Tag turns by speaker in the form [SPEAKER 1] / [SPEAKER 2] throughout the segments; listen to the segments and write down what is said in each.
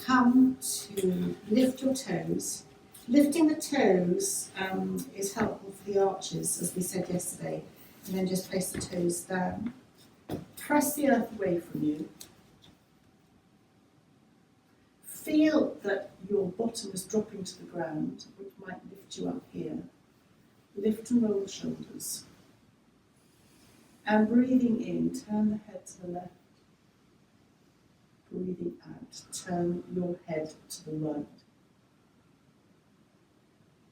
[SPEAKER 1] come to lift your toes. Lifting the toes is helpful for the arches, as we said yesterday, and then just place the toes down. Press the earth away from you. Feel that your bottom is dropping to the ground, which might lift you up here. Lift and roll the shoulders. And breathing in, turn the head to the left. Breathing out, turn your head to the right.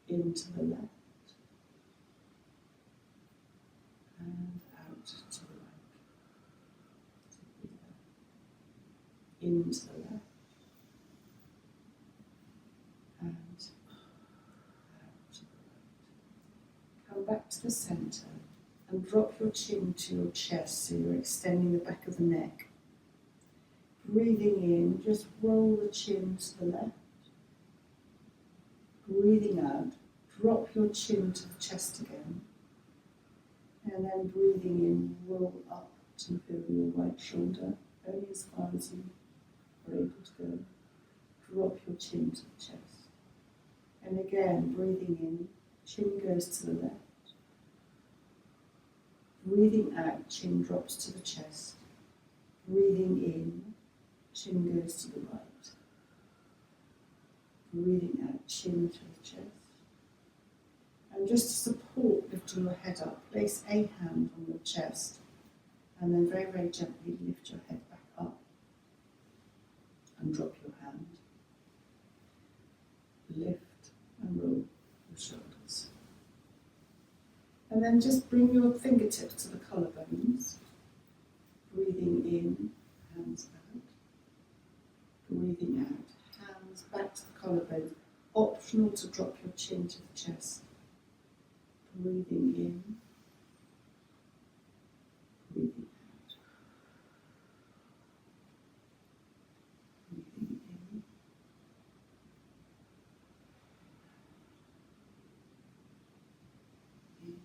[SPEAKER 1] Into the left. And out to the right. Into the left. And out to the right. Come back to the centre and drop your chin to your chest so you're extending the back of the neck. Breathing in, just roll the chin to the left. Breathing out, drop your chin to the chest again. And then breathing in, roll up to feel your right shoulder, only as far as you are able to go. Drop your chin to the chest. And again, breathing in, chin goes to the left. Breathing out, chin drops to the chest. Breathing in, chin goes to the right. Breathing out, chin to the chest. And just to support lifting your head up, place a hand on your chest and then very, very gently lift your head back up and drop your hand. Lift and roll your shoulders. And then just bring your fingertips to the collarbones. Breathing in, hands out. Breathing out, hands back to the collarbones. Optional to drop your chin to the chest. Breathing in, breathing out. Breathing in. In.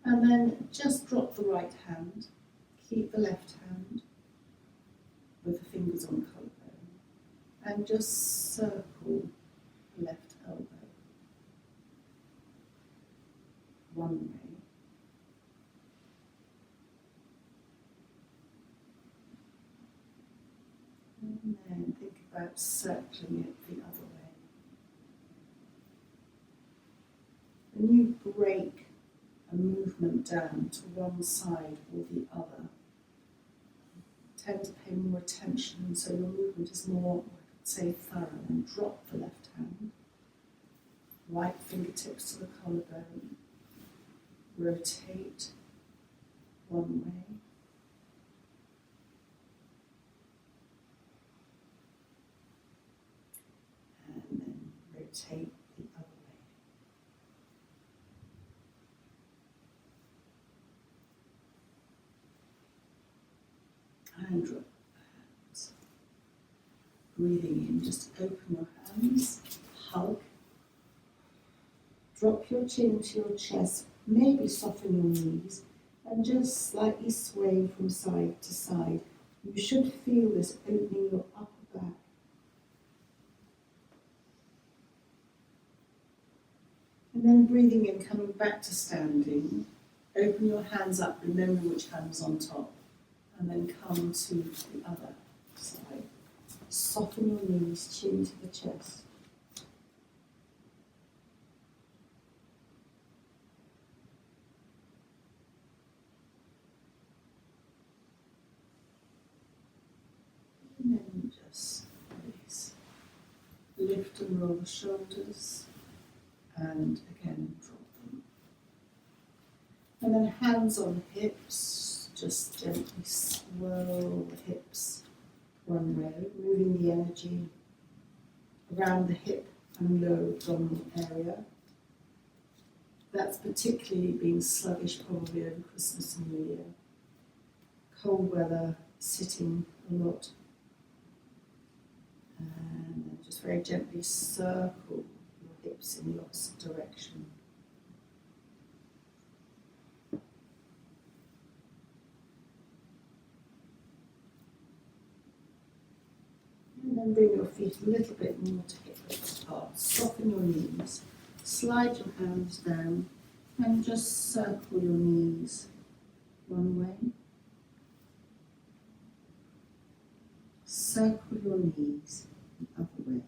[SPEAKER 1] And then just drop the right hand, keep the left hand with the fingers on the collarbone, and just circle the left elbow one way. And then think about circling it the other way. When you break a movement down to one side or the other, tend to pay more attention so your movement is more, I could say, thorough. And drop the left hand, right fingertips to the collarbone, rotate one way, and then rotate the other way. And drop the hands. Breathing in, just open your hands, hug. Drop your chin to your chest, maybe soften your knees, and just slightly sway from side to side. You should feel this opening your upper back. And then breathing in, coming back to standing. Open your hands up, remember which hand is on top. And then come to the other side. Soften your knees, chin to the chest. And then just release. Lift and roll the shoulders. And again, drop them. And then hands on hips. Just gently swirl the hips one way, moving the energy around the hip and lower abdominal area. That's particularly been sluggish probably over Christmas and New Year. Cold weather, sitting a lot. And then just very gently circle your hips in the opposite direction. then bring your feet a little bit more to hip width apart. Soften your knees. Slide your hands down and just circle your knees one way. Circle your knees the other way.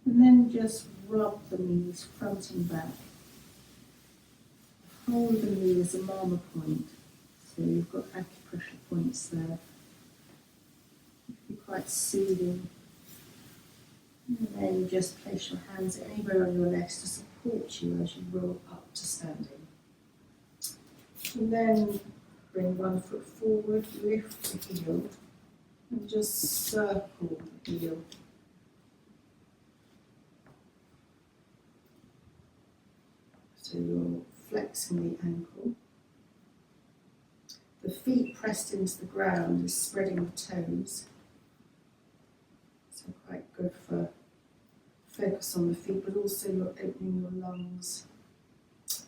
[SPEAKER 1] And then just rub the knees front and back. Hold the knee as a marmer point. So you've got acupressure points there. It can be quite soothing. And then just place your hands anywhere on your legs to support you as you roll up to standing. And then bring one foot forward, lift the heel, and just circle the heel. So you're flexing the ankle. The feet pressed into the ground is spreading the toes. So quite good for focus on the feet, but also you're opening your lungs.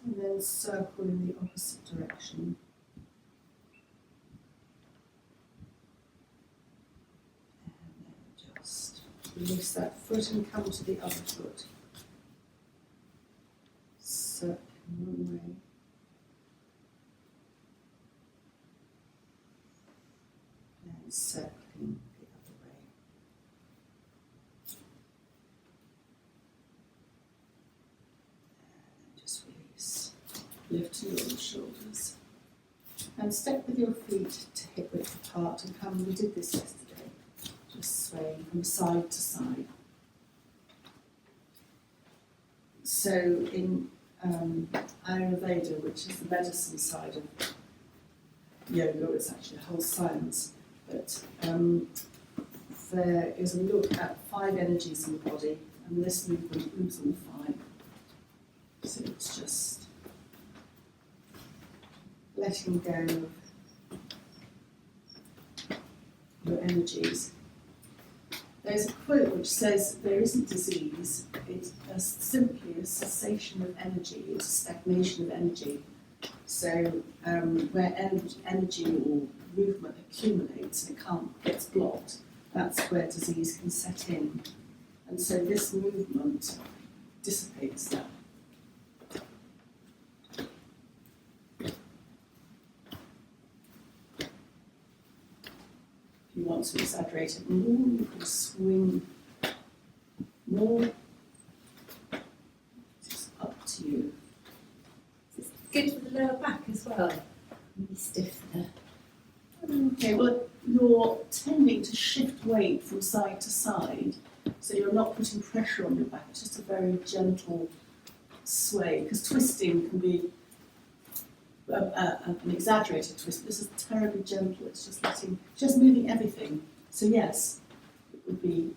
[SPEAKER 1] And then circle in the opposite direction. And then just release that foot and come to the other foot. Circle one way. And circling the other way. And just release. Lift your shoulders. And step with your feet to hip width apart and come. We did this yesterday. Just swaying from side to side. So in Ayurveda, which is the medicine side of yoga, it's actually a whole science, but there is a look at 5 energies in the body, and this movement moves all 5. So it's just letting go of your energies. There's a quote which says there isn't disease, it's simply a cessation of energy, it's a stagnation of energy. So where energy or movement accumulates and gets blocked, that's where disease can set in. And so this movement dissipates that. If you want to exaggerate it more, you can swing more. It's up to you.
[SPEAKER 2] It's good for the lower back as well. Really stiff there.
[SPEAKER 1] Okay, well, you're tending to shift weight from side to side, so you're not putting pressure on your back. It's just a very gentle sway, because twisting can be an exaggerated twist. This is terribly gentle. It's just moving everything. So yes, it would be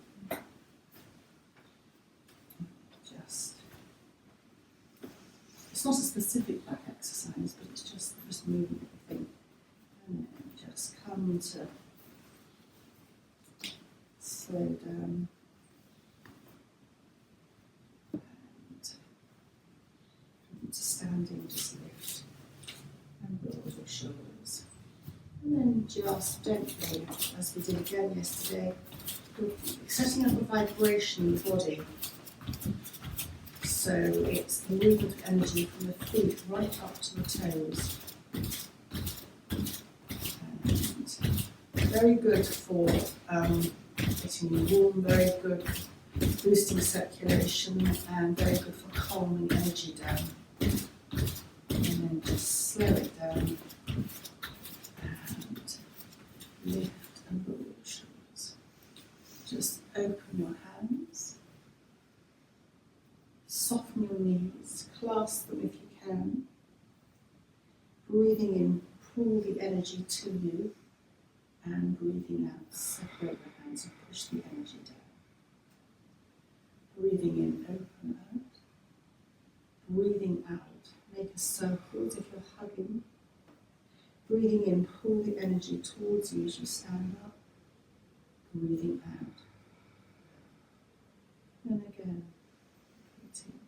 [SPEAKER 1] just. It's not a specific back exercise, but it's just moving everything, and then just come to slow down. And come to standing, just lift. And roll your shoulders. And then just gently, as we did again yesterday, setting up a vibration in the body. So it's the movement of energy from the feet right up to the toes. And very good for getting you warm, very good boosting circulation, and very good for calming energy down. And then just slow it down and lift and roll your shoulders. Just open your hands, soften your knees, clasp them if you can. Breathing in, pull the energy to you, and breathing out, separate the hands and push the energy down. Breathing in, open out. Breathing out. Make a circle as if you're hugging. Breathing in, pull the energy towards you as you stand up. Breathing out. And again, repeating.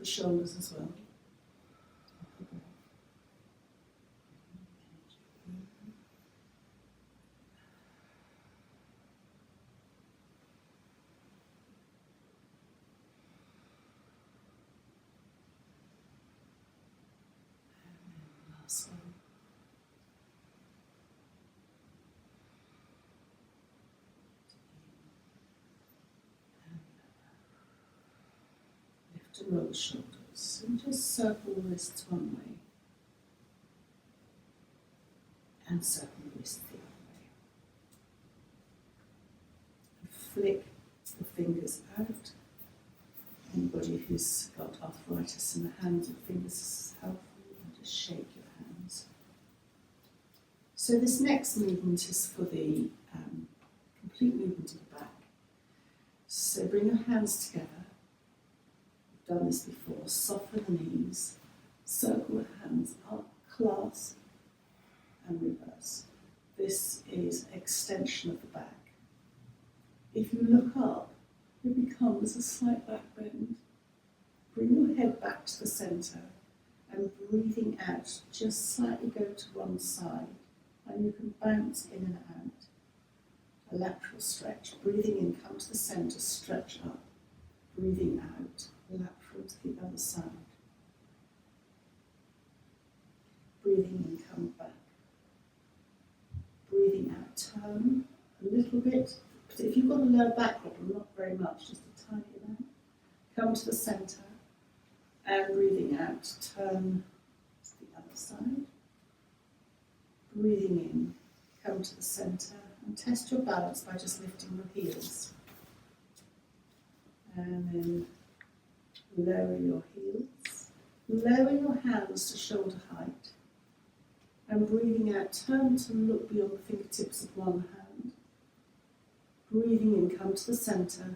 [SPEAKER 1] shoulders as well. Last one. Lift and roll the shoulders and just circle the wrists one way and circle the wrists the other way. And flick the fingers out. Anybody who's got arthritis in the hands or fingers is helpful, and just shake your hands. So this next movement is for the complete movement of the back. So bring your hands together. We've done this before. Soften the knees, circle the hands up, clasp and reverse. This is extension of the back. If you look up, it becomes a slight back bend. Bring your head back to the centre and breathing out, just slightly go to one side and you can bounce in and out. A lateral stretch. Breathing in, come to the centre, stretch up. Breathing out, lateral to the other side. Breathing in, come back. Breathing out, turn a little bit. If you've got a lower back problem, not very much, just a tiny amount. Come to the centre and breathing out, turn to the other side. Breathing in, come to the centre and test your balance by just lifting your heels. And then lower your heels. Lower your hands to shoulder height. And breathing out, turn to look beyond the fingertips of one hand. Breathing in, come to the centre,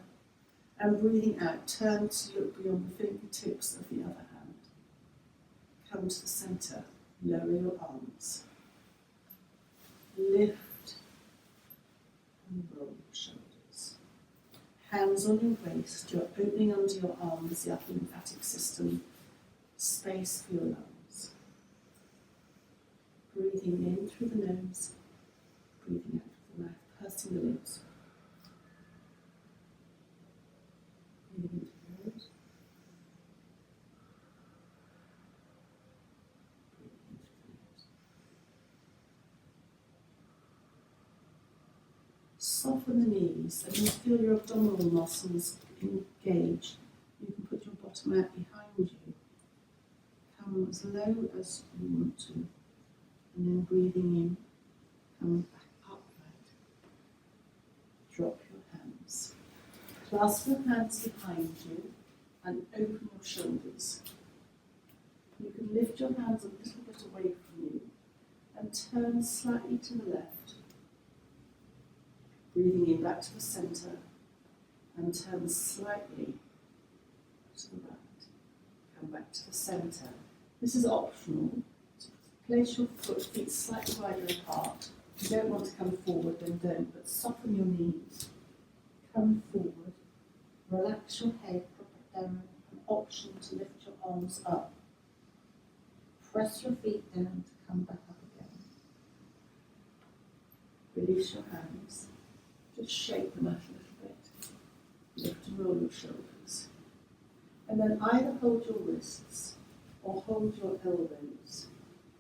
[SPEAKER 1] and breathing out, turn to look beyond the fingertips of the other hand. Come to the centre, lower your arms. Lift and roll your shoulders. Hands on your waist, you're opening under your arms, the upper lymphatic system, space for your lungs. Breathing in through the nose, breathing out through the mouth, pursing the lips. Breathing into the nose. Breathing in through the nose. Soften the knees and you feel your abdominal muscles engage. You can put your bottom out behind you. Come as low as you want to. And then breathing in, coming back upright. Drop your hands. Clasp your hands behind you and open your shoulders. You can lift your hands a little bit away from you and turn slightly to the left. Breathing in back to the centre and turn slightly to the right. Come back to the centre. This is optional. Place your feet slightly wider apart. If you don't want to come forward, then don't, but soften your knees. Come forward. Relax your head, drop it down. An option to lift your arms up. Press your feet down to come back up again. Release your hands. Just shake them out a little bit. Lift and roll your shoulders. And then either hold your wrists or hold your elbows.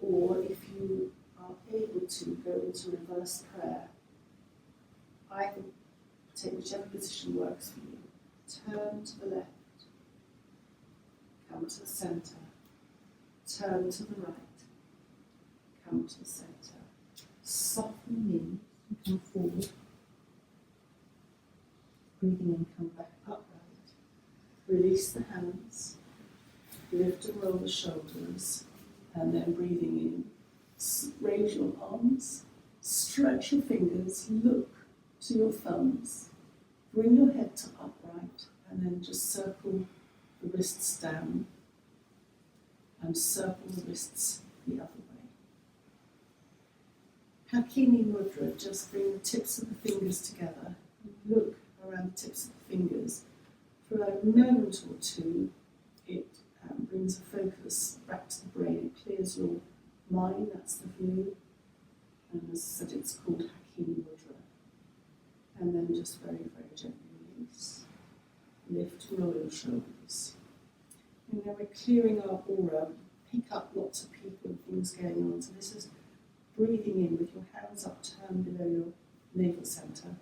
[SPEAKER 1] Or if you are able to, go into reverse prayer. Either take whichever position works for you. Turn to the left. Come to the centre. Turn to the right. Come to the centre. Soften the knees and come forward. Breathing in, come back upright. Release the hands. Lift and roll the shoulders. And then breathing in, raise your arms, stretch your fingers, look to your thumbs, bring your head to upright, and then just circle the wrists down and circle the wrists the other way. Hakini Mudra, just bring the tips of the fingers together, look around the tips of the fingers. For a moment or two, it brings a focus back to the brain. It clears your mind, that's the view. And as I said, it's called Hakini Mudra. And then just very, very gently release. Lift, roll your shoulders. And then we're clearing our aura, pick up lots of people and things going on. So this is breathing in with your hands upturned below your navel centre.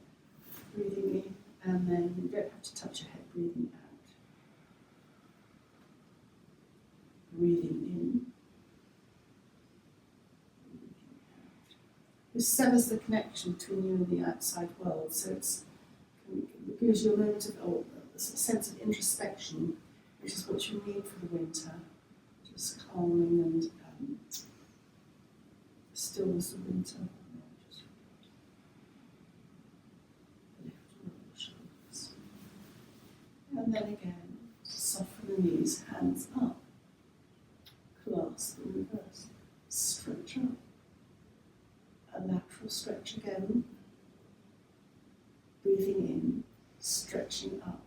[SPEAKER 1] Breathing in, and then you don't have to touch your head, breathing out. Breathing in. Breathing out. This severs the connection between you and the outside world, so it gives you a moment of, or a sense of introspection, which is what you need for the winter. Just calming and stillness of winter. Just lift your shoulders. And then again, soften the knees, hands up. Clasp in reverse. Stretch up. A lateral stretch again. Breathing in, stretching up.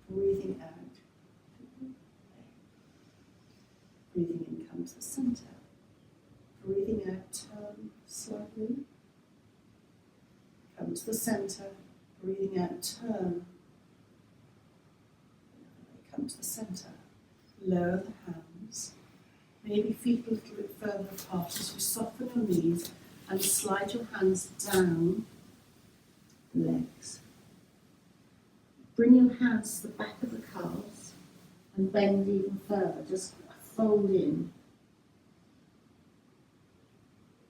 [SPEAKER 1] Breathing out. Breathing in, come to the centre. Breathing out, turn slightly. Come to the centre. Breathing out, turn. Come to the centre. Lower the hands. Maybe feet a little bit further apart as you soften your knees and slide your hands down the legs. Bring your hands to the back of the calves and bend even further. Just fold in.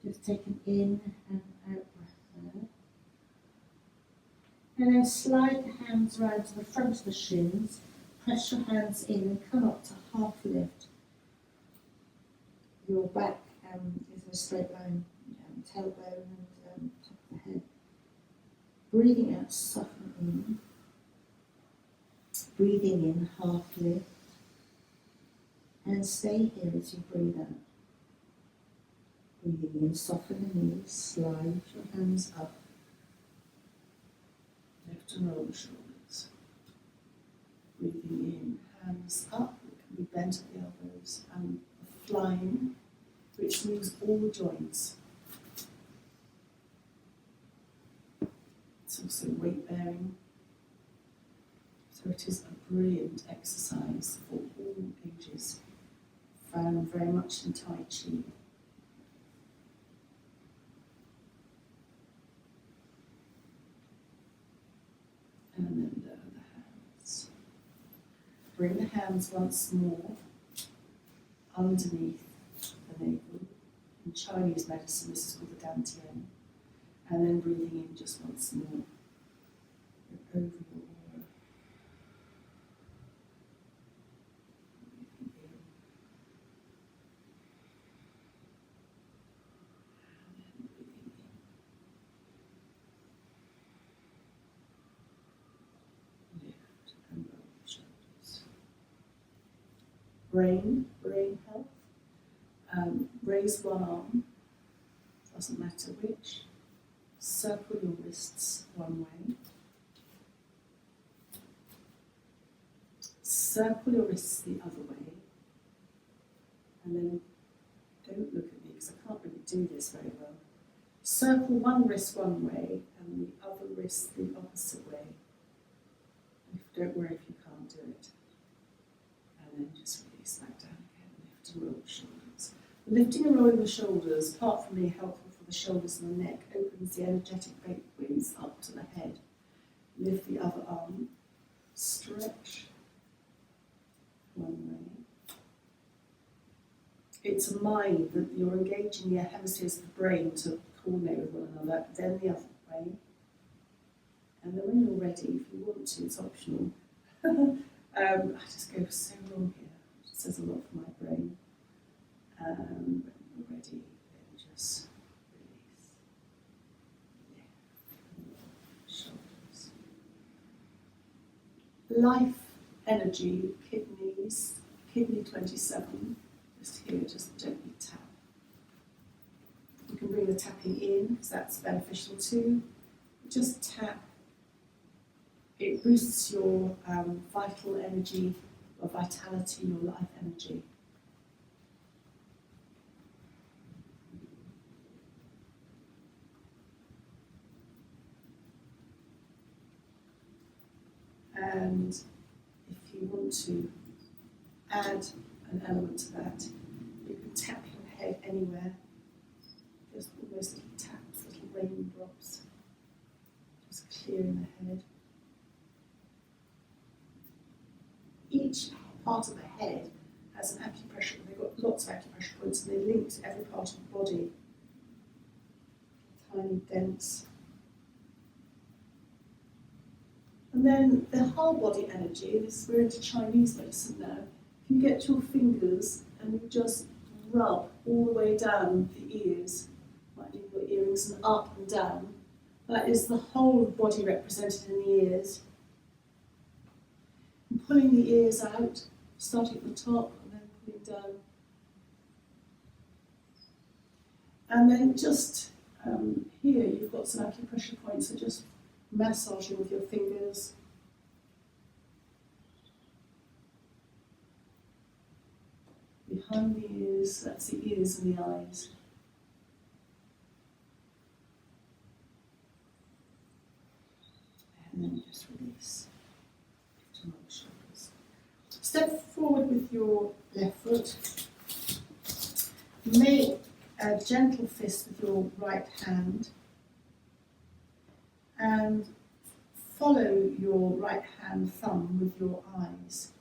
[SPEAKER 1] Just take an in and out breath there. And then slide the hands around to the front of the shins. Press your hands in and come up to half lift. Your back is in a straight line, tailbone and top of the head. Breathing out, soften in. Breathing in, half lift. And stay here as you breathe out. Breathing in, soften the knees, slide your hands up. Lift and roll the shoulders. Breathing in, hands up, it can be bent at the elbows, and flying, which moves all the joints. It's also weight bearing. So it is a brilliant exercise for all ages, found very much in Tai Chi. And then lower the hands. Bring the hands once more underneath the navel. In Chinese medicine, this is called the dantian. And then breathing in just once more. Over your aura. Breathing in. And then breathing in. Lift and roll the shoulders. Brain health. Raise one arm, doesn't matter which. Circle your wrists one way. Circle your wrists the other way. And then don't look at me because I can't really do this very well. Circle one wrist one way and the other wrist the opposite way. Don't worry if you can't do it. And then just release back down again. Lift and roll the shoulders. Lifting and rolling the shoulders, apart from being helpful for the shoulders and the neck, opens the energetic gateways up to the head. Lift the other arm. Stretch. One way. It's a mind that you're engaging the hemispheres of the brain to coordinate with one another, then the other way. And then when you're ready, if you want to, it's optional. I just go so wrong here. It says a lot for my brain. When you're ready, then just release. Lift. Shoulders. Life, energy, kidneys, kidney 27. Just here, just gently tap. You can bring the tapping in, because that's beneficial too. Just tap. It boosts your vital energy your vitality, your life energy. And if you want to add an element to that, you can tap your head anywhere, just almost little taps, little raindrops, just clearing the head. Each part of the head has an acupressure, they've got lots of acupressure points and they link to every part of the body. Tiny dents. And then the whole body energy, we're into Chinese medicine now. If you get your fingers and you just rub all the way down the ears, minding your earrings and up and down, that is the whole body represented in the ears. And pulling the ears out, starting at the top and then pulling down. And then just here you've got some acupressure points, so just massaging with your fingers. Behind the ears, that's the ears and the eyes. And then just release. Lift and roll the shoulders. Step forward with your left foot. Make a gentle fist with your right hand. And follow your right hand thumb with your eyes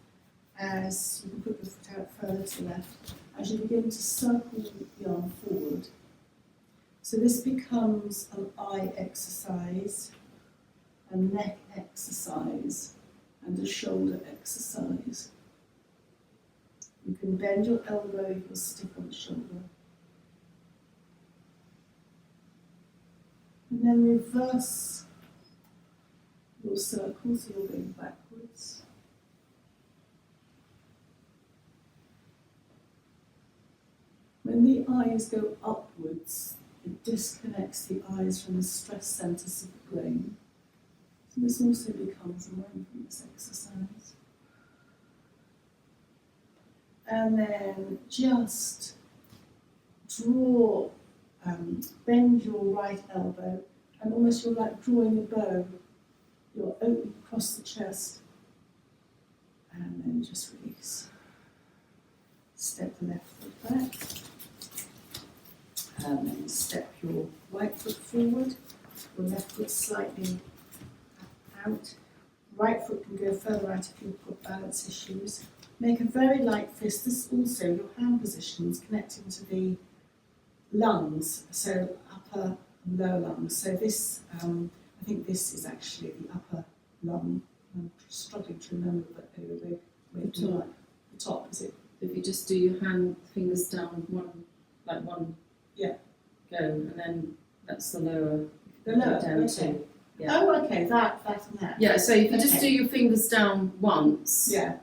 [SPEAKER 1] as you can put the foot out further to the left, as you begin to circle the arm forward. So this becomes an eye exercise, a neck exercise, and a shoulder exercise. You can bend your elbow if you're stiff on the shoulder. And then reverse your circle, so you're going backwards. When the eyes go upwards, it disconnects the eyes from the stress centres of the brain. So this also becomes a mindfulness exercise. And then just draw, bend your right elbow, and almost you're like drawing a bow. You're opening across the chest, and then just release. Step the left foot back, and then step your right foot forward, your left foot slightly out. Right foot can go further out if you've got balance issues. Make a very light fist. This also, your hand positions connecting to the lungs, so upper and lower lungs. So this, I think this is actually the upper lung. I'm struggling to remember, but anyway, the top, is it?
[SPEAKER 3] If you just do your hand fingers down one,
[SPEAKER 1] Yeah.
[SPEAKER 3] go, and then that's the lower.
[SPEAKER 1] The lower,
[SPEAKER 3] down
[SPEAKER 1] okay.
[SPEAKER 3] too. Yeah.
[SPEAKER 1] Oh, okay, that and that.
[SPEAKER 3] Yeah, so if you just
[SPEAKER 1] Okay.
[SPEAKER 3] do your fingers down once,
[SPEAKER 1] Yeah,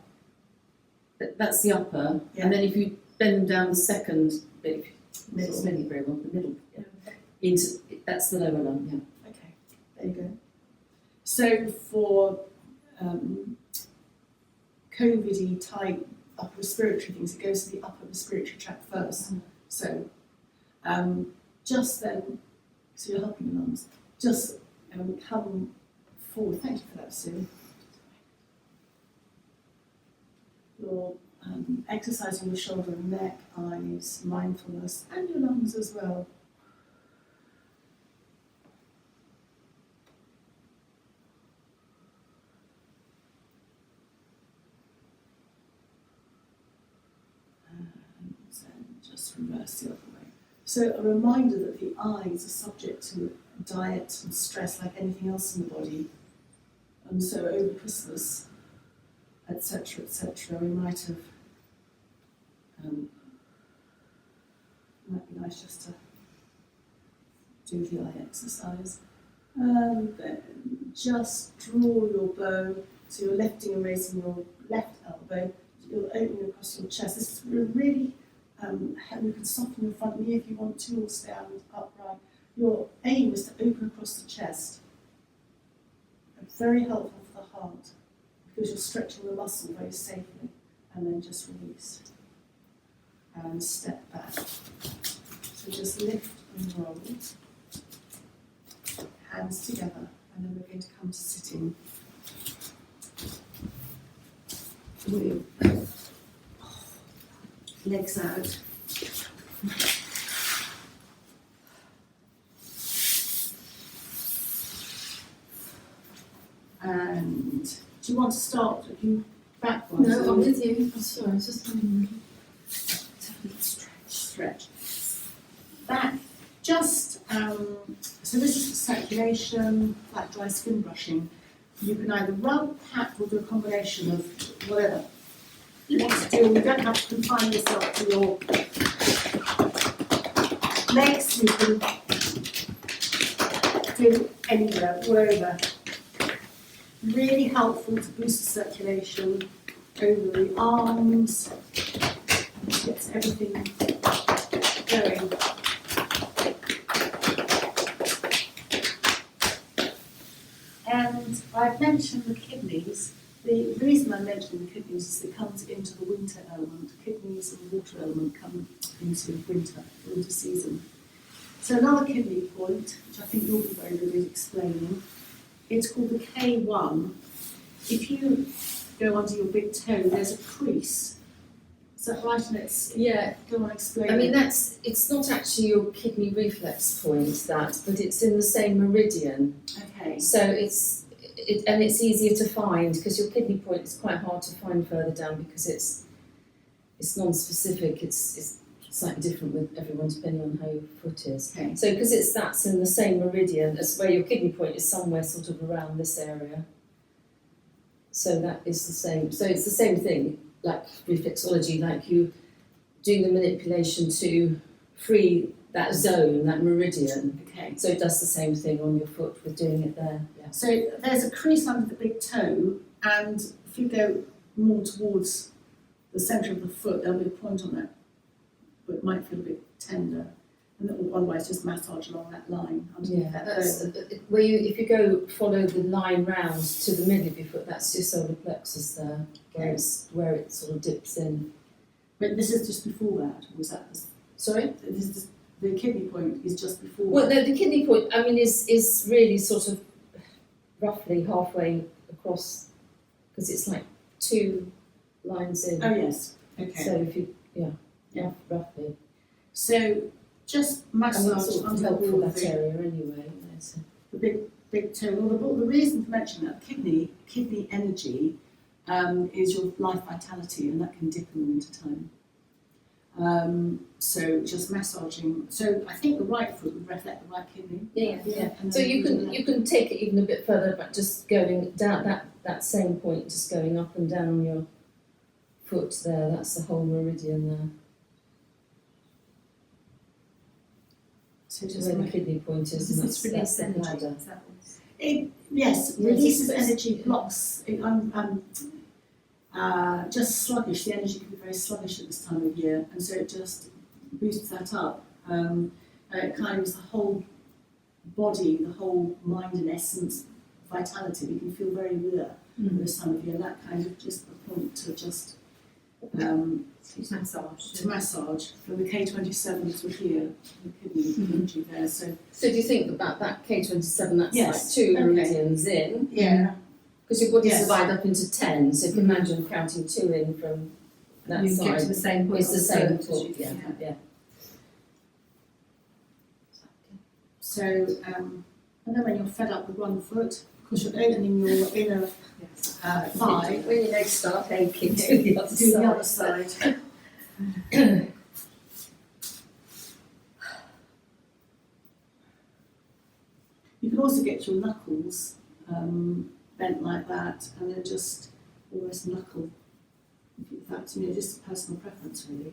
[SPEAKER 3] that's the upper,
[SPEAKER 1] Yeah.
[SPEAKER 3] and then if you bend them down the second bit,
[SPEAKER 1] Middle.
[SPEAKER 3] it's really very well, the middle, yeah.
[SPEAKER 1] Okay.
[SPEAKER 3] That's the lower lung, yeah.
[SPEAKER 1] Okay, there you go. So for COVID-y type upper respiratory things, it goes to the upper respiratory tract first.
[SPEAKER 3] Mm.
[SPEAKER 1] So just then, so you're helping the lungs, just come forward. Thank you for that, Sue. You're exercising your shoulder and neck, eyes, mindfulness, and your lungs as well. And just reverse the other way. So a reminder that the eyes are subject to diet and stress like anything else in the body. And so over Christmas, etc., we might have, might be nice just to do the eye exercise. And then just draw your bow, so you're lifting and raising your left elbow, you're opening across your chest. This is really, you can soften your front knee if you want to, or stand upright. Your aim is to open across the chest. Very helpful for the heart, because you're stretching the muscle very safely. and then just release. And step back. So just lift and roll. Hands together, and then we're going to come to sitting. With legs out. And do you want to start backwards?
[SPEAKER 3] No, I'm with you. I'm sorry, I was just having a little
[SPEAKER 1] Stretch. Back, just, so this is for circulation, like dry skin brushing. You can either rub, pat, or do a combination of whatever you want to do. You don't have to confine yourself to your legs. You can do anywhere, wherever. Really helpful to boost the circulation over the arms. Gets everything going. And I've mentioned the kidneys. The reason I'm mentioning the kidneys is it comes into the winter element. Kidneys and water element come into winter season. So another kidney point, which I think you'll be very good at explaining, it's called the K1. If you go under your big toe, there's a crease. Is that right? And it's,
[SPEAKER 3] Yeah,
[SPEAKER 1] do you want to explain?
[SPEAKER 3] I mean it's not actually your kidney reflex point but it's in the same meridian.
[SPEAKER 1] Okay.
[SPEAKER 3] So it's easier to find because your kidney point is quite hard to find further down because it's non-specific. It's slightly different with everyone depending on how your foot is.
[SPEAKER 1] Okay.
[SPEAKER 3] So because that's in the same meridian as where your kidney point is somewhere sort of around this area. So that is the same. So it's the same thing, like reflexology, like you doing the manipulation to free that zone, that meridian.
[SPEAKER 1] Okay.
[SPEAKER 3] So it does the same thing on your foot with doing it there. Yeah.
[SPEAKER 1] So there's a crease under the big toe, and if you go more towards the centre of the foot, there'll be a point on it, but it might feel a bit tender. And then otherwise just massage along that line underneath that
[SPEAKER 3] That's
[SPEAKER 1] bone.
[SPEAKER 3] where if you go follow the line round to the middle of your foot, that's your solar plexus there, where it sort of dips in.
[SPEAKER 1] But this is just before that, or was that
[SPEAKER 3] Sorry?
[SPEAKER 1] this is the kidney point is just before
[SPEAKER 3] Well,
[SPEAKER 1] that?
[SPEAKER 3] no, the kidney point, I mean, is really sort of roughly halfway across, because it's like 2 lines in.
[SPEAKER 1] Oh yes. Okay.
[SPEAKER 3] So if you, roughly.
[SPEAKER 1] So just
[SPEAKER 3] And
[SPEAKER 1] massage
[SPEAKER 3] it's sort of
[SPEAKER 1] under
[SPEAKER 3] helpful
[SPEAKER 1] the
[SPEAKER 3] that area anyway. So.
[SPEAKER 1] the big toe. Well, the reason to mention that kidney energy is your life vitality, and that can dip in the winter time. So just massaging. So I think the right foot would reflect the right kidney.
[SPEAKER 3] Yeah.
[SPEAKER 1] And
[SPEAKER 3] So
[SPEAKER 1] then
[SPEAKER 3] you can take it even a bit further, but just going down that same point, just going up and down your foot there. That's the whole meridian there.
[SPEAKER 1] So just
[SPEAKER 3] Where the kidney point is, and
[SPEAKER 2] Does this
[SPEAKER 3] that's
[SPEAKER 2] release
[SPEAKER 3] the
[SPEAKER 2] energy?
[SPEAKER 3] bladder.
[SPEAKER 2] Is that what's-
[SPEAKER 1] yes,
[SPEAKER 3] Yes,
[SPEAKER 1] releases
[SPEAKER 3] it's-
[SPEAKER 1] energy, blocks. Just sluggish. The energy can be very sluggish at this time of year, and so it just boosts that up. It kind of is the whole body, the whole mind and essence, vitality. We can feel very rare at this time of year. And that kind of just a point to just
[SPEAKER 2] Massage.
[SPEAKER 1] to massage. From the K27 to here, the kidney energy there. So
[SPEAKER 3] So do you think about that K27? That's
[SPEAKER 1] Yes,
[SPEAKER 3] like 2
[SPEAKER 1] okay.
[SPEAKER 3] meridians in,
[SPEAKER 1] yeah.
[SPEAKER 3] because your body's
[SPEAKER 1] Yes.
[SPEAKER 3] divided up into 10. So if you imagine counting 2 in from that
[SPEAKER 2] You
[SPEAKER 3] side,
[SPEAKER 2] get to the same point.
[SPEAKER 3] it's the
[SPEAKER 2] on
[SPEAKER 3] same
[SPEAKER 2] foot as
[SPEAKER 3] foot.
[SPEAKER 2] you-
[SPEAKER 3] Yeah.
[SPEAKER 1] So and then when you're fed up with one foot, because you're opening your inner
[SPEAKER 2] Yes.
[SPEAKER 1] thigh,
[SPEAKER 2] When your legs start aching, do the other
[SPEAKER 1] do
[SPEAKER 2] side.
[SPEAKER 1] the other side. You can also get your knuckles bent like that, and then just almost knuckle. That's just a personal preference, really.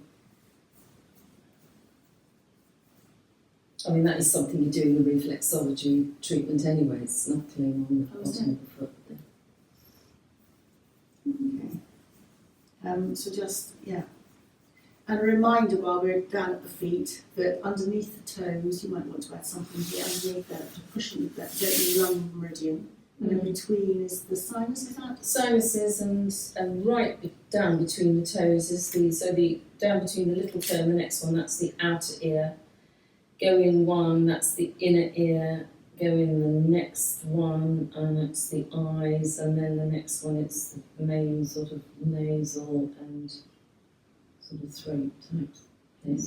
[SPEAKER 3] I mean, that is something you do in the reflexology treatment anyway, it's knuckling on the
[SPEAKER 1] Oh, is
[SPEAKER 3] bottom of the foot.
[SPEAKER 1] Okay. So just and a reminder while we're down at the feet that underneath the toes, you might want to add something here underneath that to push that lung meridian. And in between is the sinus, is that?
[SPEAKER 3] Sinuses and right down between the toes is the down between the little toe and the next one, that's the outer ear. Go in one, that's the inner ear. Go in the next one, and it's the eyes, and then the next one it's the main sort of nasal and sort of throat type thing.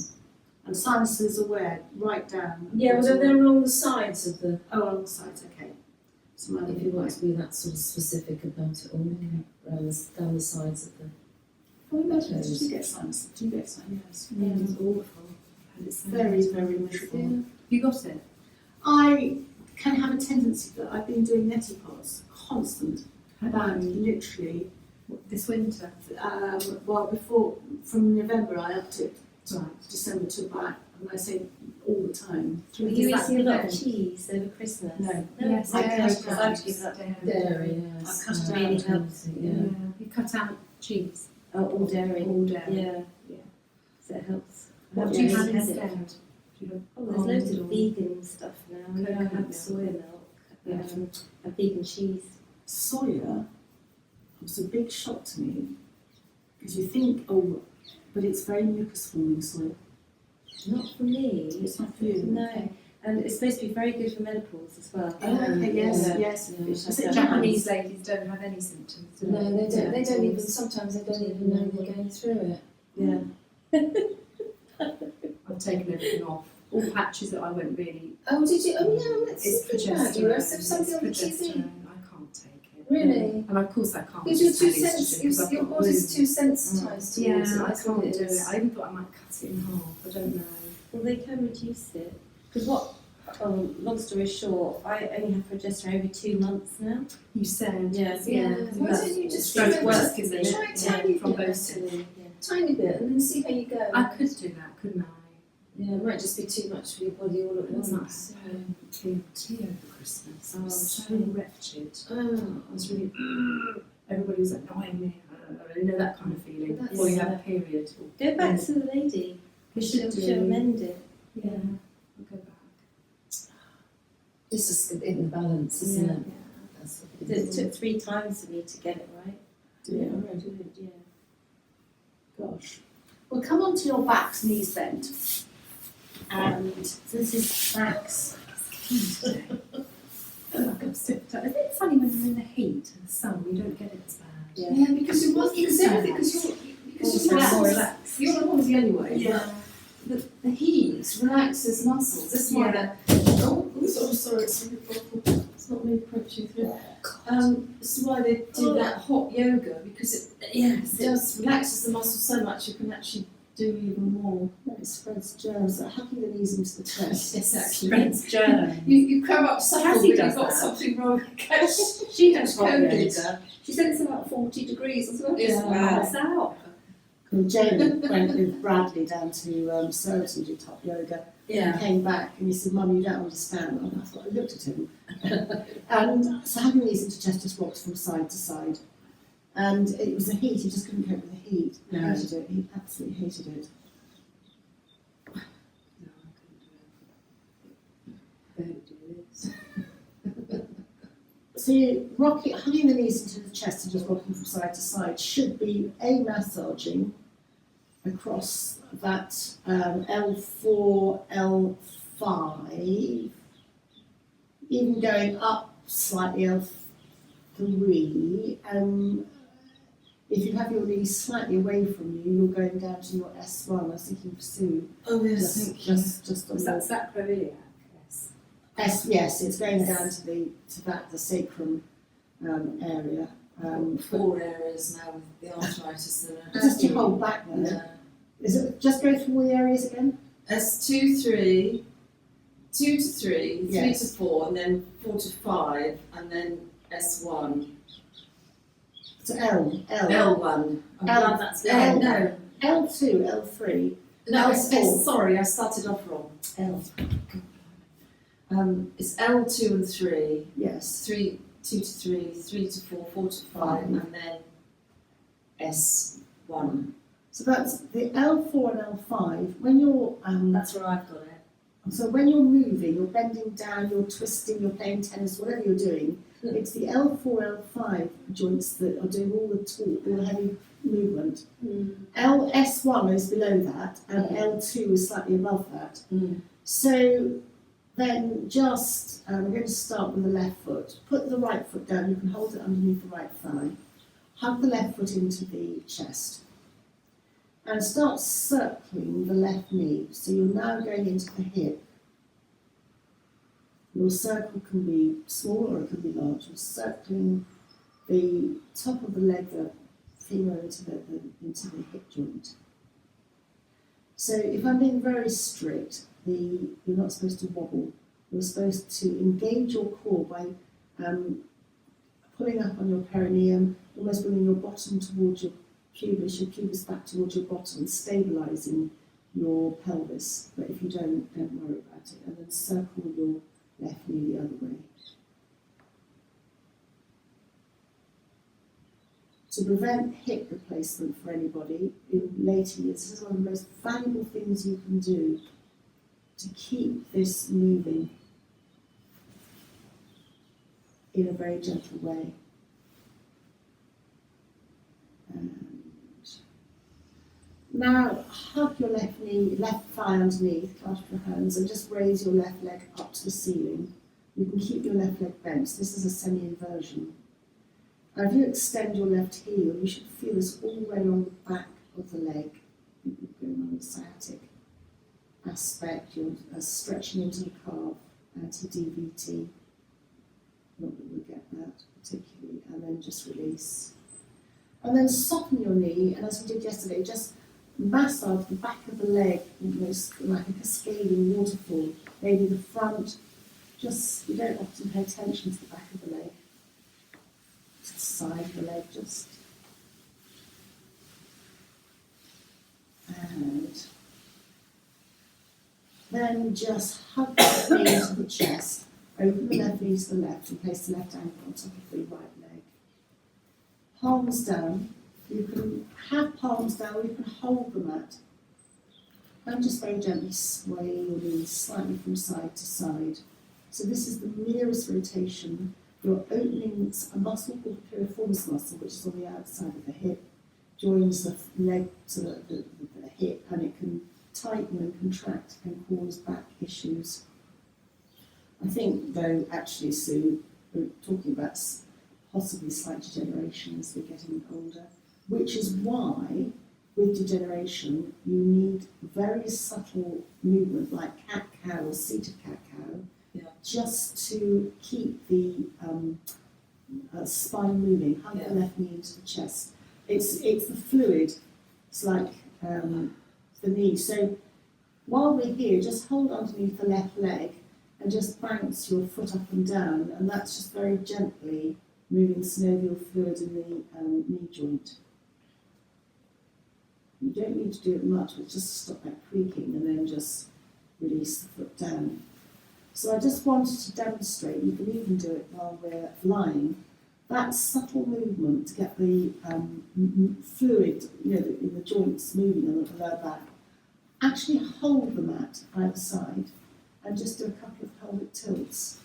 [SPEAKER 1] And sinuses are where? Right down?
[SPEAKER 3] Yeah, well they're along the sides of the.
[SPEAKER 1] Oh, along the sides, okay. So
[SPEAKER 3] If you want to be that sort of specific about it all, down the sides of the.
[SPEAKER 1] Oh, imagine, did you get sinus? Did you get sinus?
[SPEAKER 2] Yes. Yeah, it's awful. And
[SPEAKER 1] It's very, very miserable.
[SPEAKER 2] You got it?
[SPEAKER 1] I can have a tendency that I've been doing neti pods, constant, about literally,
[SPEAKER 2] This winter?
[SPEAKER 1] well, before, from November I upped it to
[SPEAKER 2] Right.
[SPEAKER 1] December to about, and I say all the time.
[SPEAKER 2] Were
[SPEAKER 4] You
[SPEAKER 2] Does that
[SPEAKER 4] eating a lot of
[SPEAKER 2] prevent-
[SPEAKER 4] cheese over Christmas?
[SPEAKER 1] No.
[SPEAKER 2] Yes,
[SPEAKER 1] I
[SPEAKER 2] dairy
[SPEAKER 1] cut
[SPEAKER 2] products.
[SPEAKER 4] I've given up
[SPEAKER 3] Dairy,
[SPEAKER 1] I
[SPEAKER 3] yes.
[SPEAKER 1] cut it
[SPEAKER 4] really
[SPEAKER 1] out.
[SPEAKER 4] helps.
[SPEAKER 3] Yeah.
[SPEAKER 2] You cut out cheese.
[SPEAKER 4] All dairy.
[SPEAKER 2] All dairy.
[SPEAKER 4] Yeah.
[SPEAKER 2] Yeah.
[SPEAKER 4] So it helps.
[SPEAKER 2] What
[SPEAKER 4] I've
[SPEAKER 2] do you
[SPEAKER 4] really
[SPEAKER 2] have
[SPEAKER 4] had it.
[SPEAKER 2] instead? Do you have
[SPEAKER 4] Oh, there's loads of
[SPEAKER 2] almond
[SPEAKER 4] vegan stuff now. I
[SPEAKER 2] Coconut
[SPEAKER 4] have
[SPEAKER 2] milk.
[SPEAKER 4] soya milk,
[SPEAKER 2] Yeah.
[SPEAKER 4] a vegan cheese.
[SPEAKER 1] Soya was a big shock to me, because you think, oh, but it's very mucus forming soya.
[SPEAKER 4] Not for me.
[SPEAKER 1] It's not for you.
[SPEAKER 4] No. And it's supposed to be very good for menopause as well.
[SPEAKER 1] Oh, okay, yes,
[SPEAKER 3] Yeah.
[SPEAKER 1] yes.
[SPEAKER 3] Yeah.
[SPEAKER 1] Is
[SPEAKER 4] Is
[SPEAKER 1] it
[SPEAKER 4] it
[SPEAKER 2] Japanese ladies don't have any symptoms, do
[SPEAKER 3] No, they don't. They don't even.
[SPEAKER 2] Yeah.
[SPEAKER 3] Sometimes they don't even know they're going through it.
[SPEAKER 4] Yeah.
[SPEAKER 2] I've taken everything off. All patches that I went really.
[SPEAKER 3] Oh, did you? Oh, yeah. Let's
[SPEAKER 2] It's
[SPEAKER 3] think about you.
[SPEAKER 2] progesterone.
[SPEAKER 3] As if something on the
[SPEAKER 2] It's
[SPEAKER 3] TV.
[SPEAKER 2] progesterone. I can't take it.
[SPEAKER 3] Really?
[SPEAKER 2] And of course I can't.
[SPEAKER 3] Because you're
[SPEAKER 2] just
[SPEAKER 3] too
[SPEAKER 2] tell you to
[SPEAKER 3] sensitive.
[SPEAKER 2] because I've
[SPEAKER 3] Your
[SPEAKER 2] got
[SPEAKER 3] body's
[SPEAKER 2] wounds.
[SPEAKER 3] too sensitised
[SPEAKER 2] Yeah,
[SPEAKER 3] towards it.
[SPEAKER 2] I
[SPEAKER 3] That's
[SPEAKER 2] can't
[SPEAKER 3] what
[SPEAKER 2] do
[SPEAKER 3] it
[SPEAKER 2] it.
[SPEAKER 3] is.
[SPEAKER 2] I even thought I might cut it in half. I don't know.
[SPEAKER 4] Well, they can reduce it. Because what, long story short, I only have progesterone every 2 months now.
[SPEAKER 2] You said.
[SPEAKER 4] Yes,
[SPEAKER 3] Yeah.
[SPEAKER 4] yeah.
[SPEAKER 3] Why
[SPEAKER 2] That's
[SPEAKER 3] don't you just
[SPEAKER 2] stroke
[SPEAKER 3] try-
[SPEAKER 2] work,
[SPEAKER 3] just
[SPEAKER 2] isn't it?
[SPEAKER 3] try a
[SPEAKER 2] Yeah,
[SPEAKER 3] tiny
[SPEAKER 2] from
[SPEAKER 3] bit,
[SPEAKER 2] both
[SPEAKER 4] Yeah.
[SPEAKER 3] tiny bit, and then see how you go.
[SPEAKER 2] I could do that, couldn't I?
[SPEAKER 3] Yeah, it might just be too much for your body all at
[SPEAKER 2] It's not
[SPEAKER 3] once.
[SPEAKER 2] having tea over Christmas. I
[SPEAKER 4] Oh,
[SPEAKER 2] was so
[SPEAKER 4] shame.
[SPEAKER 2] wretched.
[SPEAKER 3] Oh,
[SPEAKER 2] I was really. Everybody was annoying me. You know that kind of feeling
[SPEAKER 4] That's-
[SPEAKER 2] before you have a period.
[SPEAKER 4] Go back to the lady.
[SPEAKER 2] You
[SPEAKER 4] She'll,
[SPEAKER 2] should
[SPEAKER 4] she'll
[SPEAKER 2] do.
[SPEAKER 4] amend it.
[SPEAKER 2] Yeah, I'll go back.
[SPEAKER 3] it's just in the balance, isn't
[SPEAKER 4] Yeah.
[SPEAKER 3] it? That's what
[SPEAKER 4] It
[SPEAKER 3] it is.
[SPEAKER 4] took 3 times for me to get it right.
[SPEAKER 1] Yeah.
[SPEAKER 4] Yeah.
[SPEAKER 1] Gosh. Well, come on to your backs, knees bent. And this is backs.
[SPEAKER 2] Isn't it funny when you're in the heat and the sun, you don't get it as bad?
[SPEAKER 3] Yeah.
[SPEAKER 1] Yeah, because you're working
[SPEAKER 2] so
[SPEAKER 1] everything, because you're
[SPEAKER 2] Relax.
[SPEAKER 1] you're not palsy anyway.
[SPEAKER 2] Yeah.
[SPEAKER 3] The heat relaxes muscles. This is why
[SPEAKER 2] Yeah.
[SPEAKER 3] sorry, it's not me approaching through. This is why they do that hot yoga, because it just relaxes the muscles so much you can actually do even more.
[SPEAKER 1] It spreads germs, like hugging the knees into the chest.
[SPEAKER 3] Exactly.
[SPEAKER 2] Spreads germs.
[SPEAKER 3] You come up supple,
[SPEAKER 2] Cassie
[SPEAKER 3] but
[SPEAKER 2] does
[SPEAKER 3] you've got
[SPEAKER 2] that.
[SPEAKER 3] something wrong.
[SPEAKER 2] She has hot
[SPEAKER 3] COVID.
[SPEAKER 2] yoga. She said it's about 40 degrees as well.
[SPEAKER 3] Yeah.
[SPEAKER 2] Wow. Out.
[SPEAKER 1] And Jamie went with Bradley down to Surrey and did top yoga. And came back and he said, Mum, you don't understand. And I thought, I looked at him. And so having these into chest just rocked from side to side. And it was the heat, he just couldn't cope with the heat. He
[SPEAKER 3] No.
[SPEAKER 1] hated it, he absolutely hated it.
[SPEAKER 2] No, I couldn't do it. Don't do this.
[SPEAKER 1] So you hugging the knees into the chest and just rocking from side to side should be massaging across that L4, L5, even going up slightly L3. If you have your knees slightly away from you, you're going down to your S1. I was thinking for Sue.
[SPEAKER 3] Oh
[SPEAKER 1] Just on
[SPEAKER 2] Was
[SPEAKER 1] the
[SPEAKER 2] that sacroiliac? Yes.
[SPEAKER 1] yes, it's going down to the sacrum area.
[SPEAKER 3] 4 areas now with the arthritis that are.
[SPEAKER 1] Just to hold back there.
[SPEAKER 3] Yeah.
[SPEAKER 1] Is it just go through all the areas again?
[SPEAKER 3] S2, 3, 2 to 3, 3
[SPEAKER 1] Yes.
[SPEAKER 3] to 4, and then 4 to 5, and then S1.
[SPEAKER 1] So L.
[SPEAKER 3] L1. I'm
[SPEAKER 1] L-
[SPEAKER 3] glad that's
[SPEAKER 1] L-
[SPEAKER 3] no.
[SPEAKER 1] L2, L3,
[SPEAKER 3] No, it's
[SPEAKER 1] L4.
[SPEAKER 3] sorry, I started off wrong.
[SPEAKER 1] L.
[SPEAKER 3] It's L2 and 3,
[SPEAKER 1] Yes.
[SPEAKER 3] 2 to 3, 3 to 4, 4 to 5, and then S1.
[SPEAKER 1] So that's the L4 and L5. When you're
[SPEAKER 4] That's where I've got it.
[SPEAKER 1] so when you're moving, you're bending down, you're twisting, you're playing tennis, whatever you're doing, It's the L4, L5 joints that are doing all the torque, all the heavy movement. S1 is below that, and L2 is slightly above that. So then just, we're going to start with the left foot. Put the right foot down, you can hold it underneath the right thigh. Hug the left foot into the chest. And start circling the left knee. So you're now going into the hip. Your circle can be small or it can be large. You're circling the top of the leg, the femur into the hip joint. So if I'm being very strict, you're not supposed to wobble. You're supposed to engage your core by pulling up on your perineum, almost bringing your bottom towards your pubis back towards your bottom, stabilising your pelvis. But if you don't worry about it. And then circle your left knee the other way. To prevent hip replacement for anybody in later years, this is one of the most valuable things you can do to keep this moving in a very gentle way. And now hug your left knee, left thigh underneath, clasp your hands, and just raise your left leg up to the ceiling. You can keep your left leg bent. So this is a semi-inversion. Now if you extend your left heel, you should feel this all the way along the back of the leg. You're going on the sciatic aspect, you're stretching into the calf, anti-DVT. Not that we get that particularly, and then just release. And then soften your knee, and as we did yesterday, just massage the back of the leg, almost like a cascading waterfall. Maybe the front, just, you don't often pay attention to the back of the leg. To the side of the leg, just. And then just hug the left knee into the chest, open the left knee to the left, and place the left ankle on top of the right leg. Palms down. You can have palms down, or you can hold them at. And just very gently sway your knees slightly from side to side. So this is the nearest rotation. You're opening a muscle called the piriformis muscle, which is on the outside of the hip, joins the leg to the hip, and it can tighten and contract and cause back issues. I think, though, actually, Sue, we're talking about possibly slight degeneration as we're getting older, which is why, with degeneration, you need very subtle movement, like cat-cow or seated cat-cow, just to keep the spine moving, hug the left knee into the chest. It's the fluid, it's like the knee. So while we're here, just hold underneath the left leg and just bounce your foot up and down, and that's just very gently moving synovial fluid in the knee joint. You don't need to do it much, but just stop that creaking and then just release the foot down. So I just wanted to demonstrate, you can even do it while we're lying, that subtle movement to get the fluid, in the joints moving on the lower back. Actually hold the mat either side and just do a couple of pelvic tilts.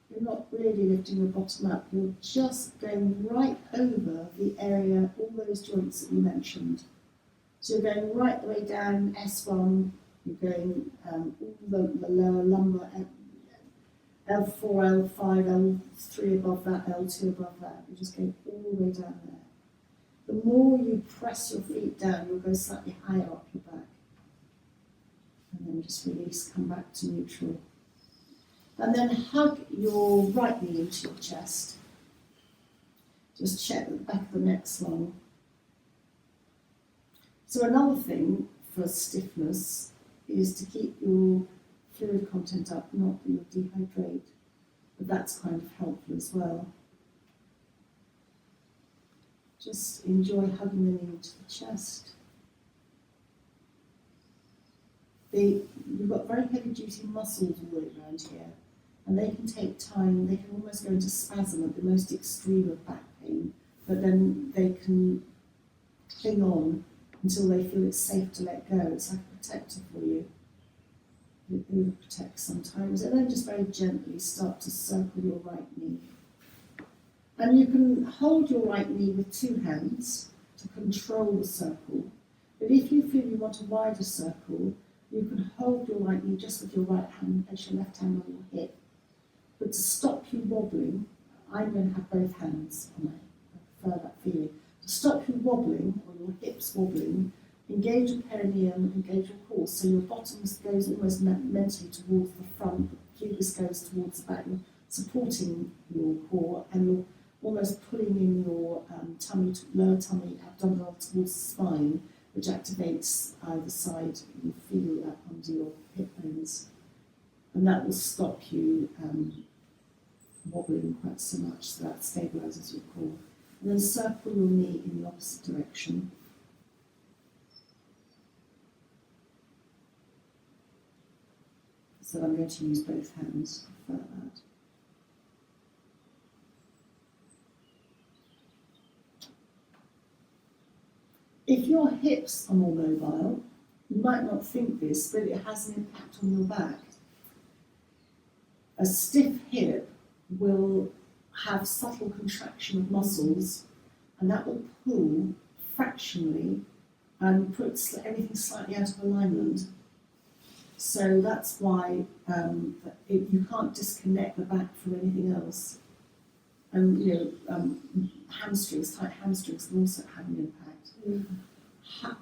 [SPEAKER 1] You're not really lifting your bottom up, you're just going right over the area, all those joints that you mentioned. So you're going right the way down S1, you're going all the lower lumbar, L4, L5, L3 above that, L2 above that. You're just going all the way down there. The more you press your feet down, you'll go slightly higher up your back. And then just release, come back to neutral. And then hug your right knee into your chest. Just check that the back of the neck's long. So another thing for stiffness is to keep your fluid content up, not that you'll dehydrate, but that's kind of helpful as well. Just enjoy hugging the knee into the chest. We've got very heavy duty muscles all the way around here, and they can take time, they can almost go into spasm at the most extreme of back pain, but then they can cling on until they feel it's safe to let go. It's like a protector for you. it overprotects sometimes, and then just very gently start to circle your right knee. And you can hold your right knee with two hands to control the circle. But if you feel you want a wider circle, you can hold your right knee just with your right hand and your left hand on your hip. But to stop you wobbling, I'm going to have both hands on it. I prefer that feeling. To stop you wobbling, or your hips wobbling, engage your perineum, engage your core. So your bottom goes almost mentally towards the front, the pubis goes towards the back, you're supporting your core, and you're almost pulling in your tummy, lower tummy, abdominal towards the spine, which activates either side. You feel that under your hip bones. And that will stop you wobbling quite so much, so that stabilises your core. And then circle your knee in the opposite direction. So I'm going to use both hands, I prefer that. If your hips are more mobile, you might not think this, but it has an impact on your back. A stiff hip will have subtle contraction of muscles, and that will pull fractionally and put everything slightly out of alignment. So that's why you can't disconnect the back from anything else. And hamstrings, tight hamstrings can also have an impact.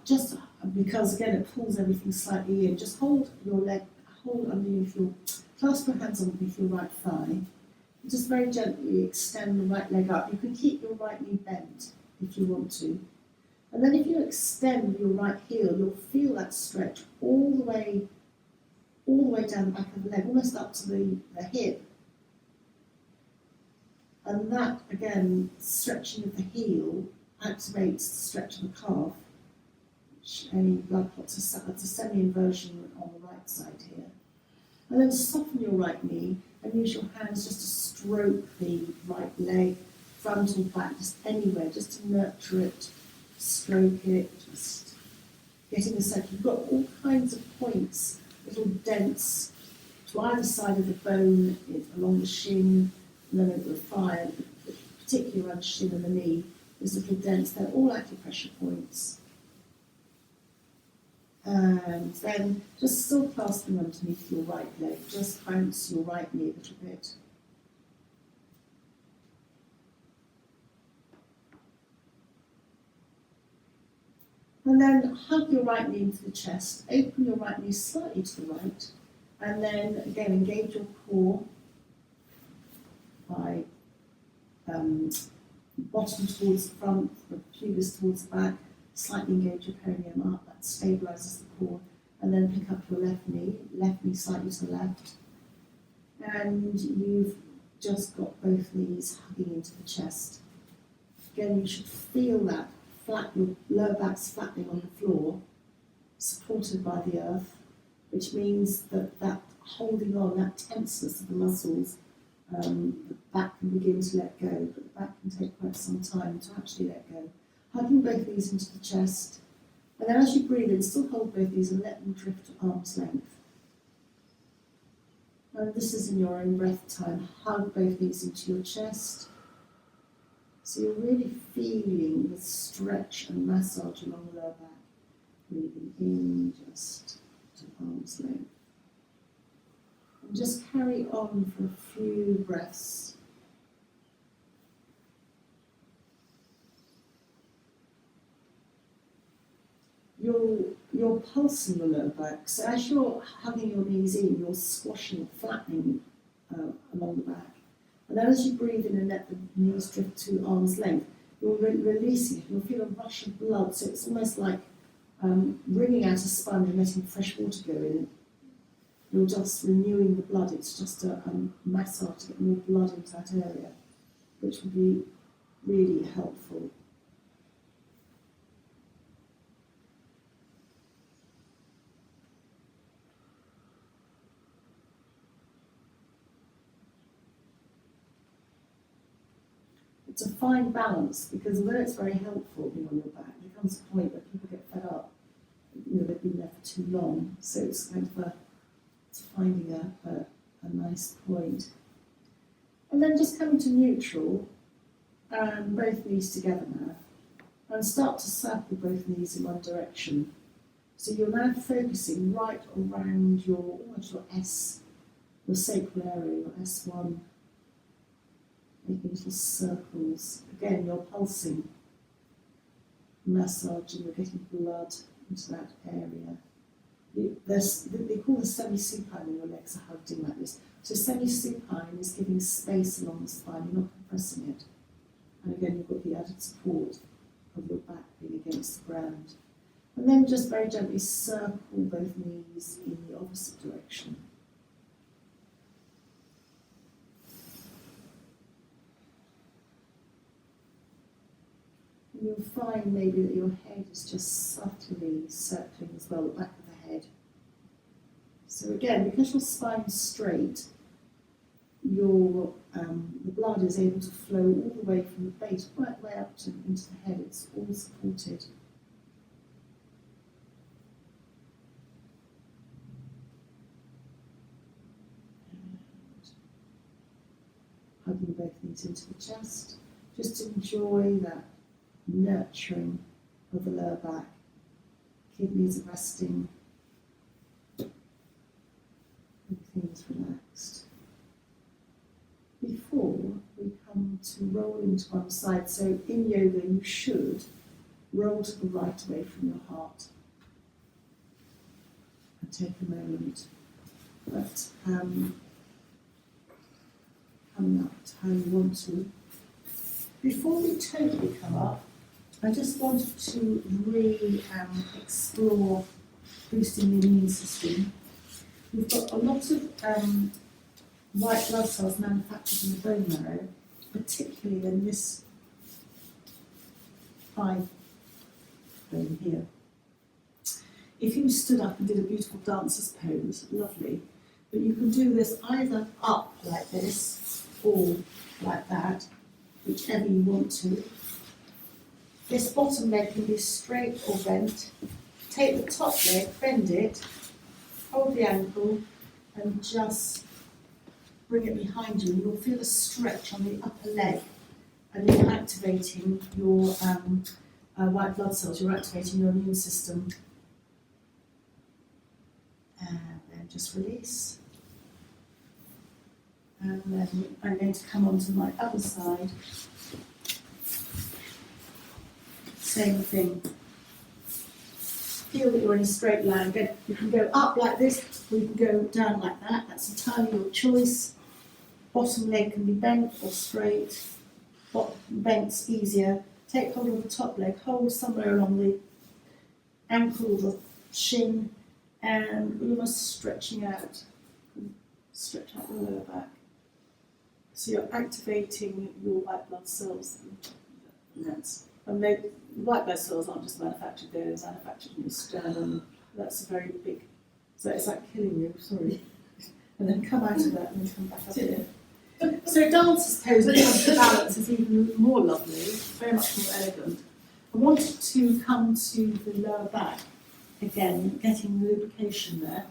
[SPEAKER 1] Just because again it pulls everything slightly in. Just hold your leg, hold underneath your, clasp your hands underneath your right thigh. Just very gently extend the right leg up. You can keep your right knee bent if you want to. And then if you extend your right heel, you'll feel that stretch all the way down the back of the leg, almost up to the hip. And that, again, stretching of the heel activates the stretch of the calf. Any blood clots, it's a semi-inversion on the right side here. And then soften your right knee and use your hands just to stroke the right leg, front or back, just anywhere, just to nurture it, stroke it, just getting a sense. You've got all kinds of points, little dents to either side of the bone, along the shin, and then over the thigh, particularly around the shin and the knee. There's little dents, they're all acupressure points. And then just still clasping underneath your right leg, just bounce your right knee a little bit. And then hug your right knee into the chest, open your right knee slightly to the right, and then again engage your core by bottom towards the front, the pubis towards the back, slightly engage your perineum up, that stabilises the core, and then pick up your left knee slightly to the left, and you've just got both knees hugging into the chest. Again, you should feel that flat, your lower back's flattening on the floor, supported by the earth, which means that holding on, that tenseness of the muscles, the back can begin to let go, but the back can take quite some time to actually let go. Hugging both knees into the chest, and then as you breathe in, still hold both knees and let them drift to arm's length. And this is in your own breath time. Hug both knees into your chest. So you're really feeling the stretch and massage along the lower back. Breathing in just to arm's length. And just carry on for a few breaths. You're pulsing your lower back. So as you're hugging your knees in, you're squashing, flattening along the back. And then as you breathe in and let the knees drift to arm's length, you're releasing it. You'll feel a rush of blood. So it's almost like wringing out a sponge and letting fresh water go in. You're just renewing the blood. It's just a massage to get more blood into that area, which will be really helpful. It's a fine balance, because although it's very helpful being on your back, there comes a point where people get fed up. They've been there for too long. So it's kind of Just finding a nice point. And then just coming to neutral, and both knees together now, and start to circle both knees in one direction. So you're now focusing right around almost your S, your sacral area, your S1, making little circles. Again, you're pulsing, massaging, you're getting blood into that area. They call the semi-supine when your legs are hugged in like this. So semi-supine is giving space along the spine, you're not compressing it. And again, you've got the added support of your back being against the ground. And then just very gently circle both knees in the opposite direction. And you'll find maybe that your head is just subtly circling as well, the back of the head. So again, because your spine's straight, the blood is able to flow all the way from the base right way up into the head. It's all supported. And hugging both knees into the chest. Just enjoy that nurturing of the lower back. Kidneys are resting. Everything is relaxed. Before we come to roll into one side, so in yoga you should roll to the right away from your heart and take a moment. But coming up to how you want to. Before we totally come up, I just wanted to really explore boosting the immune system. We've got a lot of white blood cells manufactured in the bone marrow, particularly in this thigh bone here. If you stood up and did a beautiful dancer's pose, lovely, but you can do this either up like this or like that, whichever you want to. This bottom leg can be straight or bent. Take the top leg, bend it, hold the ankle, and just bring it behind you. You'll feel a stretch on the upper leg, and you're activating your white blood cells, you're activating your immune system. And then just release. And then I'm going to come on to my other side. Same thing. Feel that you're in a straight line. You can go up like this, or you can go down like that. That's entirely your choice. Bottom leg can be bent or straight. Bent's easier. Take hold of the top leg, hold somewhere along the ankle or the shin, and we're almost stretching out. Stretch out the lower back. So you're activating your white blood cells. And the white blood cells aren't just manufactured there, they're manufactured in your sternum. That's a very big, so it's like killing you, sorry. And then come out of that and then come back up here. So dancer's pose, when it comes to balance, is even more lovely, very much more elegant. I wanted to come to the lower back, again, getting lubrication there.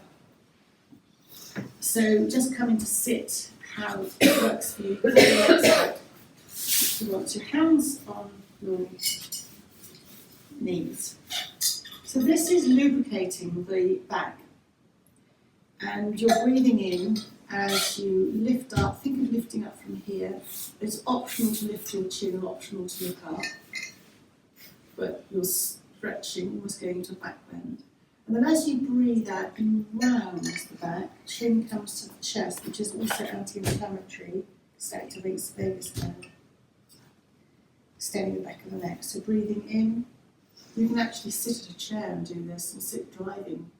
[SPEAKER 1] So just coming to sit, how it works for you. For the next side, you want your hands on your knees. So this is lubricating the back. And you're breathing in as you lift up. Think of lifting up from here. It's optional to lift your chin and optional to look up. But you're stretching, almost going to a back bend. And then as you breathe out, you round the back. Chin comes to the chest, which is also anti-inflammatory. It activates the vagus nerve. Extending the back of the neck. So breathing in. You can actually sit at a chair and do this, and sit driving.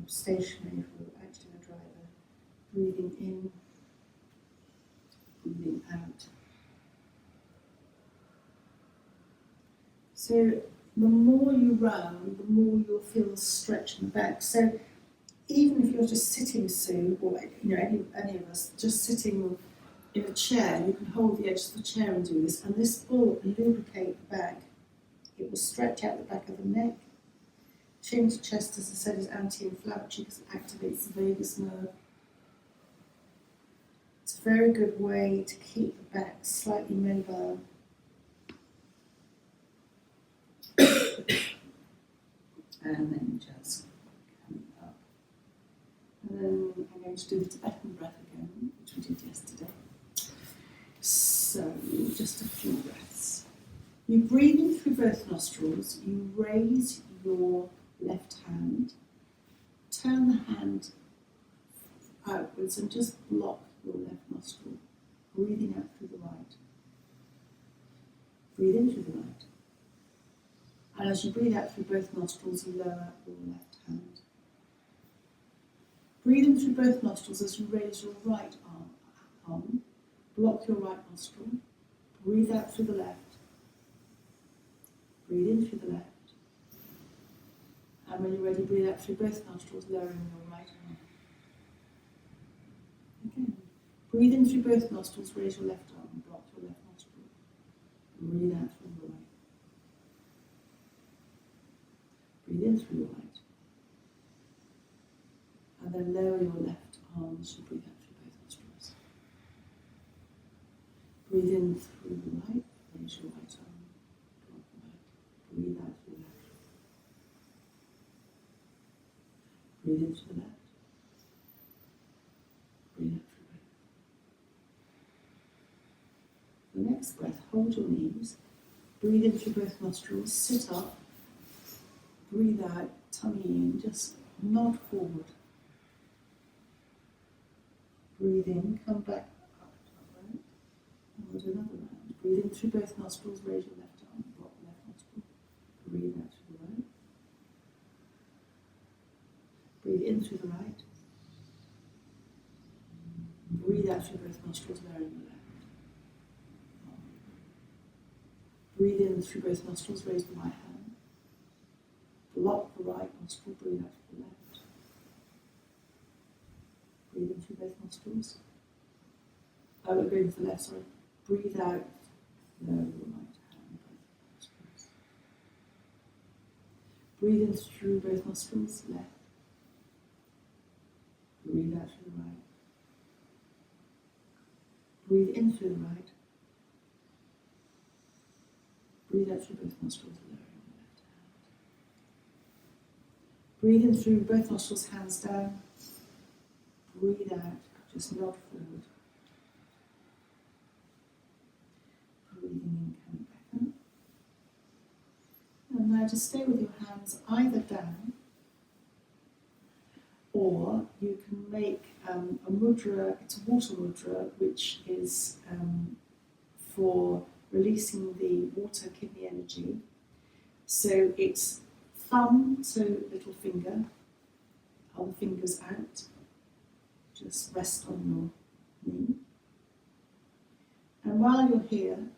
[SPEAKER 1] Stationary for actually a driver. Breathing in, breathing out. So the more you round, the more you'll feel the stretch in the back. So even if you're just sitting, Sue, or any of us, just sitting in a chair, you can hold the edge of the chair and do this, and this will lubricate the back. It will stretch out the back of the neck, Chin to chest, as I said, is anti-inflammatory because it activates the vagus nerve. It's a very good way to keep the back slightly mobile. And then just come up. And then I'm going to do the Tibetan breath again, which we did yesterday. So, just a few breaths. You breathe in through both nostrils, you raise your left hand, turn the hand outwards and just block your left nostril, breathing out through the right. Breathe in through the right. And as you breathe out through both nostrils, you lower your left hand. Breathe in through both nostrils as you raise your right arm, block your right nostril, breathe out through the left, breathe in through the left, and when you're ready, breathe out through both nostrils, lowering your right arm. Again, breathe in through both nostrils, raise your left arm, block your left nostril, breathe out through the right. Breathe in through your right, and then lower your left arm as you breathe out through both nostrils. Breathe in through the right, raise your right arm, block the right, breathe out through the left. Breathe in through the left, breathe out through the right. The next breath, hold your knees, breathe in through both nostrils, sit up, breathe out, tummy in, just nod forward. Breathe in, come back up, right? And we'll do another round. Breathe in through both nostrils, raise your left arm, block the left nostril. Breathe out through the right. Breathe in through the right. Breathe out through both nostrils, lowering the left. Breathe in through both nostrils, raise the right hand. Block the right nostril, breathe out through the left. Breathe in through both nostrils. Oh, we're going to the left, sorry. Breathe out, lower your right hand, both nostrils. Breathe in through both nostrils, left. Breathe out through the right. Breathe in through the right. Breathe out through both nostrils, lowering the left hand. Breathe in through both nostrils, hands down. Breathe out, just nod forward. Breathing in, coming back up. And now just stay with your hands either down, or you can make a mudra, it's a water mudra, which is for releasing the water kidney energy. So it's thumb to little finger, other fingers out, just rest on your knee. And while you're here,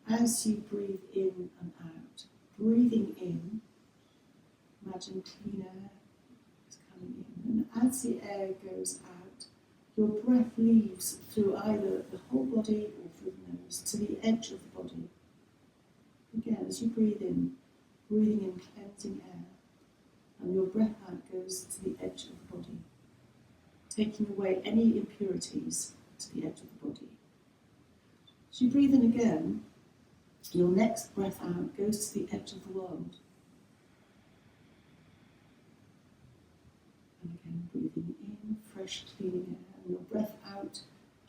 [SPEAKER 1] as you breathe in and out, breathing in, imagine clean air is coming in, and as the air goes out, your breath leaves through either the whole body or through the nose to the edge of the body. Again, as you breathe in, breathing in cleansing air, and your breath out goes to the edge of the body, taking away any impurities to the edge of the body. As you breathe in again, your next breath out goes to the edge of the world. And again, breathing in, fresh, cleaning air, and your breath out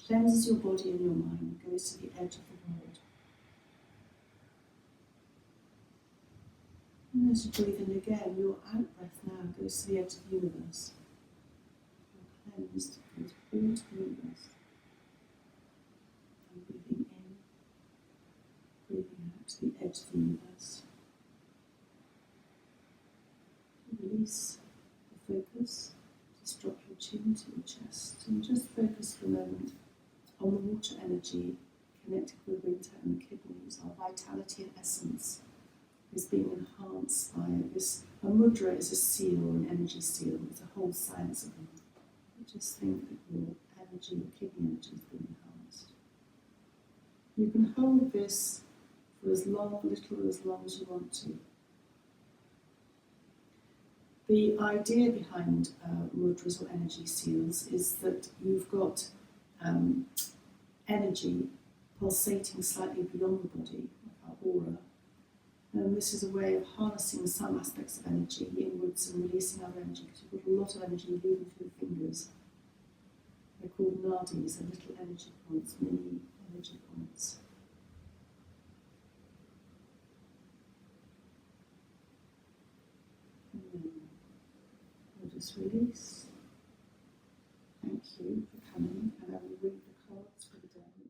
[SPEAKER 1] cleanses your body and your mind, goes to the edge of the world. And as you breathe in again, your out breath now goes to the edge of the universe. You're cleansed, goes all to the universe. And breathing in, breathing out to the edge of the universe. Release the focus. Just drop your chin to your chest and just focus for a moment on the water energy connected with the winter and the kidneys. Our vitality and essence is being enhanced by this. A mudra is a seal, an energy seal. It's a whole science of it. Just think that your energy, your kidney energy is being enhanced. You can hold this for as long, little or as long as you want to. The idea behind mudras or energy seals is that you've got energy pulsating slightly beyond the body, like our aura. And this is a way of harnessing some aspects of energy inwards and releasing other energy, because you've got a lot of energy moving through the fingers. They're called nadis, and little energy points, mini energy points. And then we'll just release. Thank you for coming, and I will read the cards for the day.